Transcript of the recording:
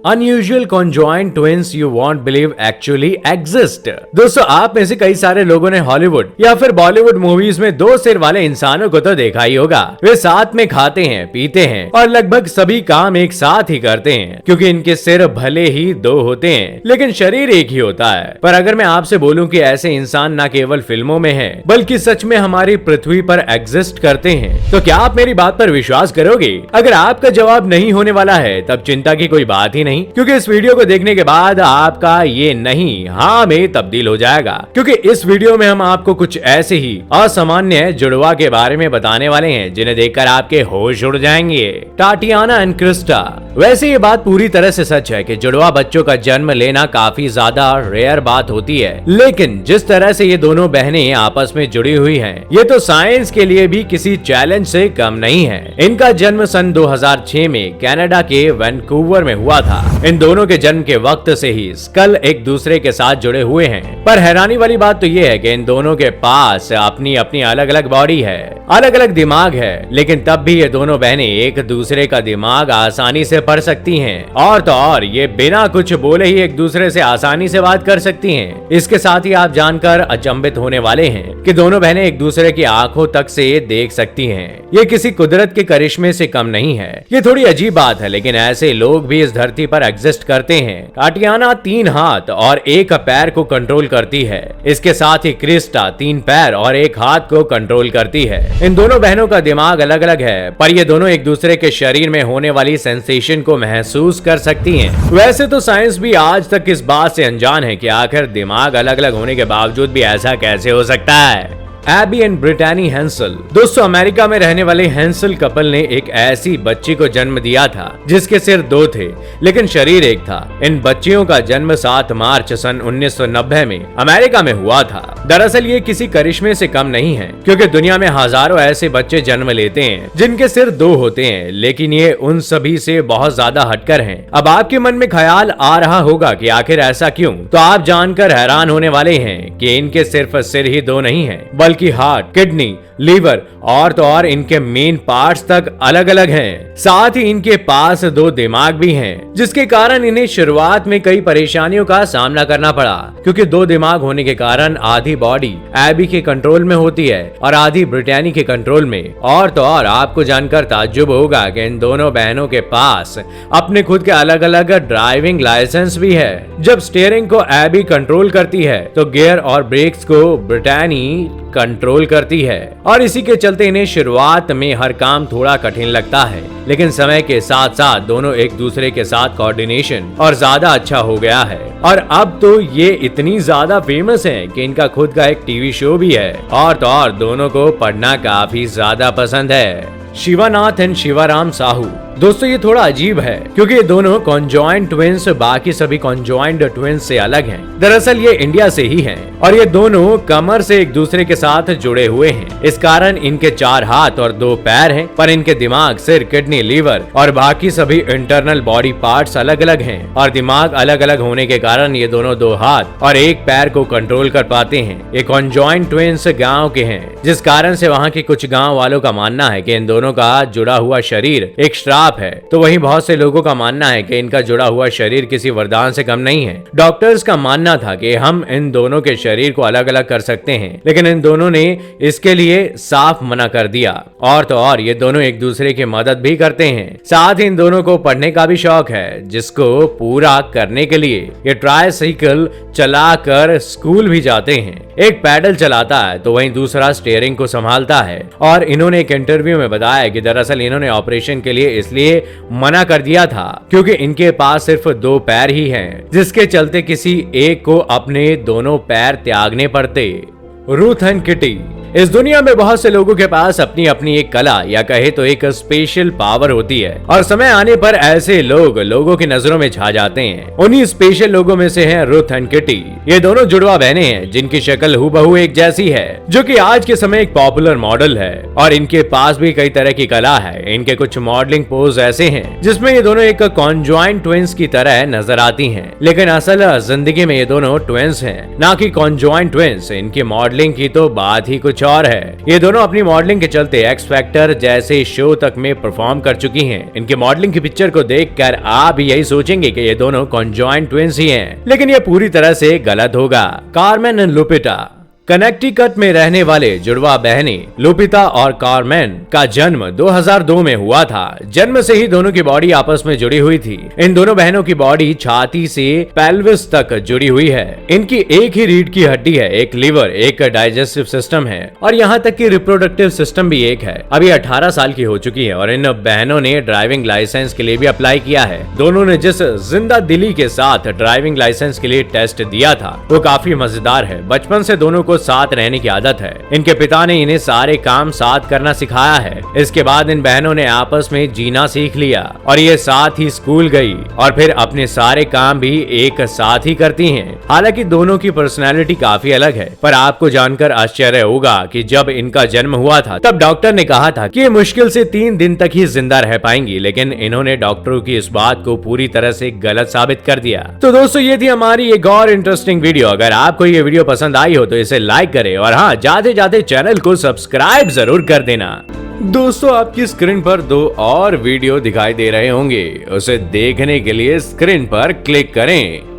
Unusual conjoined twins you won't believe actually exist। दोस्तों, आप में से कई सारे लोगों ने हॉलीवुड या फिर बॉलीवुड मूवीज में दो सिर वाले इंसानों को तो देखा ही होगा। वे साथ में खाते हैं, पीते हैं और लगभग सभी काम एक साथ ही करते हैं, क्योंकि इनके सिर भले ही दो होते हैं लेकिन शरीर एक ही होता है। पर अगर मैं आपसे बोलूं कि ऐसे इंसान न केवल फिल्मों में हैं, बल्कि सच में हमारी पृथ्वी पर एग्जिस्ट करते हैं, तो क्या आप मेरी बात पर विश्वास करोगे? अगर आपका जवाब नहीं होने वाला है तब चिंता की कोई बात ही नहीं, क्योंकि इस वीडियो को देखने के बाद आपका ये नहीं हाँ में तब्दील हो जाएगा। क्योंकि इस वीडियो में हम आपको कुछ ऐसे ही असामान्य जुड़वा के बारे में बताने वाले हैं जिन्हें देखकर आपके होश उड़ जाएंगे। Tatiana and Crysta. वैसे ये बात पूरी तरह से सच है कि जुड़वा बच्चों का जन्म लेना काफी ज्यादा रेयर बात होती है, लेकिन जिस तरह से ये दोनों बहनें आपस में जुड़ी हुई हैं, ये तो साइंस के लिए भी किसी चैलेंज से कम नहीं है। इनका जन्म सन 2006 में कनाडा के वैंकूवर में हुआ था। इन दोनों के जन्म के वक्त से ही स्कल एक दूसरे के साथ जुड़े हुए हैं। पर हैरानी वाली बात तो ये है कि इन दोनों के पास अपनी अपनी अलग अलग बॉडी है, अलग अलग दिमाग है, लेकिन तब भी ये दोनों बहनें एक दूसरे का दिमाग आसानी से पढ़ सकती हैं। और तो और ये बिना कुछ बोले ही एक दूसरे से आसानी से बात कर सकती हैं। इसके साथ ही आप जानकर अचंभित होने वाले हैं कि दोनों बहनें एक दूसरे की आंखों तक से देख सकती हैं। ये किसी कुदरत के करिश्मे से कम नहीं है। ये थोड़ी अजीब बात है, लेकिन ऐसे लोग भी इस धरती पर एग्जिस्ट करते हैं। टाटियाना 3 हाथ और 1 पैर को कंट्रोल करती है। इसके साथ ही क्रिस्टा 3 पैर और 1 हाथ को कंट्रोल करती है। इन दोनों बहनों का दिमाग अलग अलग है, पर ये दोनों एक दूसरे के शरीर में होने वाली सेंसेशन को महसूस कर सकती हैं। वैसे तो साइंस भी आज तक इस बात से अनजान है कि आखिर दिमाग अलग अलग होने के बावजूद भी ऐसा कैसे हो सकता है। Abby and Brittany Hensel. दोस्तों, अमेरिका में रहने वाले हेंसल कपल ने एक ऐसी बच्ची को जन्म दिया था जिसके सिर 2 थे लेकिन शरीर एक था। इन बच्चियों का जन्म 7 मार्च सन 1990 में अमेरिका में हुआ था। दरअसल ये किसी करिश्मे से कम नहीं है, क्योंकि दुनिया में हजारों ऐसे बच्चे जन्म लेते हैं जिनके सिर 2 होते हैं, लेकिन ये उन सभी से बहुत ज्यादा हटकर हैं। अब आपके मन में ख्याल आ रहा होगा कि आखिर ऐसा क्यों? तो आप जानकर हैरान होने वाले हैं कि इनके सिर्फ सिर ही 2 नहीं है, बल्कि हार्ट, किडनी, लीवर और तो और इनके मेन पार्ट्स तक अलग अलग हैं। साथ ही इनके पास 2 दिमाग भी हैं, जिसके कारण इन्हें शुरुआत में कई परेशानियों का सामना करना पड़ा, क्योंकि 2 दिमाग होने के कारण आधी बॉडी एबी के कंट्रोल में होती है और आधी ब्रिटानी के कंट्रोल में। और तो और आपको जानकर ताज्जुब होगा कि इन दोनों बहनों के पास अपने खुद के अलग अलग ड्राइविंग लाइसेंस भी है। जब स्टीयरिंग को एबी कंट्रोल करती है तो गियर और ब्रेक्स को ब्रिटानी कंट्रोल करती है, और इसी के चलते इन्हें शुरुआत में हर काम थोड़ा कठिन लगता है, लेकिन समय के साथ साथ दोनों एक दूसरे के साथ कोऑर्डिनेशन और ज्यादा अच्छा हो गया है। और अब तो ये इतनी ज्यादा फेमस है कि इनका खुद का एक टीवी शो भी है। और तो और दोनों को पढ़ना काफी ज्यादा पसंद है। शिवानाथ एंड शिवाराम साहू। दोस्तों, ये थोड़ा अजीब है क्योंकि ये दोनों कॉन्जॉइंट ट्विंस बाकी सभी कॉन्जॉइंट ट्विंस से अलग हैं। दरअसल ये इंडिया से ही हैं और ये दोनों कमर से एक दूसरे के साथ जुड़े हुए हैं। इस कारण इनके 4 हाथ और 2 पैर हैं, पर इनके दिमाग, सिर, किडनी, लीवर और बाकी सभी इंटरनल बॉडी पार्ट्स अलग अलग हैं। और दिमाग अलग अलग होने के कारण ये दोनों 2 हाथ और 1 पैर को कंट्रोल कर पाते हैं। ये कॉन्जॉइंट ट्विंस गाँव के हैं, जिस कारण से वहाँ के कुछ गाँव वालों का मानना है कि इन दोनों का जुड़ा हुआ शरीर एक श्राप है। तो वहीं बहुत से लोगों का मानना है कि इनका जुड़ा हुआ शरीर किसी वरदान से कम नहीं है। डॉक्टर्स का मानना था कि हम इन दोनों के शरीर को अलग अलग कर सकते हैं, लेकिन इन दोनों ने इसके लिए साफ मना कर दिया। और तो और ये दोनों एक दूसरे की मदद भी करते हैं। साथ ही इन दोनों को पढ़ने का भी शौक है, जिसको पूरा करने के लिए ये ट्राइसाइकिल चलाकर स्कूल भी जाते हैं। एक पैडल चलाता है तो वहीं दूसरा स्टीयरिंग को संभालता है। और इन्होंने एक इंटरव्यू में बताया कि दरअसल इन्होंने ऑपरेशन के लिए इसलिए मना कर दिया था क्योंकि इनके पास सिर्फ 2 पैर ही हैं, जिसके चलते किसी एक को अपने दोनों पैर त्यागने पड़ते। Ruth and kitty. इस दुनिया में बहुत से लोगों के पास अपनी अपनी एक कला या कहे तो एक स्पेशल पावर होती है, और समय आने पर ऐसे लोग लोगों की नजरों में छा जाते हैं। उन्हीं स्पेशल लोगों में से हैं रुथ एंड किटी। ये दोनों जुड़वा बहनें हैं जिनकी शक्ल हूबहू एक जैसी है, जो कि आज के समय एक पॉपुलर मॉडल है। और इनके पास भी कई तरह की कला है। इनके कुछ मॉडलिंग पोज ऐसे हैं जिसमें ये दोनों एक कॉन्जॉइंट ट्विंस की तरह नजर आती हैं, लेकिन असल जिंदगी में ये दोनों ट्विंस हैं, ना कि कॉन्जॉइंट ट्विंस। इनकी मॉडलिंग की तो बात ही कुछ और है। ये दोनों अपनी मॉडलिंग के चलते एक्स फैक्टर जैसे शो तक में परफॉर्म कर चुकी हैं। इनके मॉडलिंग की पिक्चर को देखकर आप भी यही सोचेंगे कि ये दोनों कॉन्जॉइंट ट्विंस ही हैं, लेकिन ये पूरी तरह से गलत होगा। Carmen and लुपिटा। कनेक्टिकट में रहने वाले जुड़वा बहनें लुपिता और कार्मेन का जन्म 2002 में हुआ था। जन्म से ही दोनों की बॉडी आपस में जुड़ी हुई थी। इन दोनों बहनों की बॉडी छाती से पेल्विस तक जुड़ी हुई है। इनकी एक ही रीढ़ की हड्डी है, एक लीवर, एक डाइजेस्टिव सिस्टम है और यहाँ तक कि रिप्रोडक्टिव सिस्टम भी एक है। अभी 18 साल की हो चुकी है और इन बहनों ने ड्राइविंग लाइसेंस के लिए भी अप्लाई किया है। दोनों ने जिस जिंदा दिली के साथ ड्राइविंग लाइसेंस के लिए टेस्ट दिया था वो काफी मजेदार है। बचपन से दोनों को साथ रहने की आदत है। इनके पिता ने इन्हें सारे काम साथ करना सिखाया है। इसके बाद इन बहनों ने आपस में जीना सीख लिया और ये साथ ही स्कूल गई और फिर अपने सारे काम भी एक साथ ही करती हैं। हालांकि दोनों की पर्सनैलिटी काफी अलग है, पर आपको जानकर आश्चर्य होगा कि जब इनका जन्म हुआ था तब डॉक्टर ने कहा था कि ये मुश्किल से 3 दिन तक ही जिंदा रह पाएंगी, लेकिन इन्होंने डॉक्टरों की इस बात को पूरी तरह से गलत साबित कर दिया। तो दोस्तों ये थी हमारी एक और इंटरेस्टिंग वीडियो। अगर आपको ये वीडियो पसंद आई हो तो इसे लाइक करें और हाँ, जाते जाते चैनल को सब्सक्राइब जरूर कर देना। दोस्तों आपकी स्क्रीन पर 2 और वीडियो दिखाई दे रहे होंगे, उसे देखने के लिए स्क्रीन पर क्लिक करें।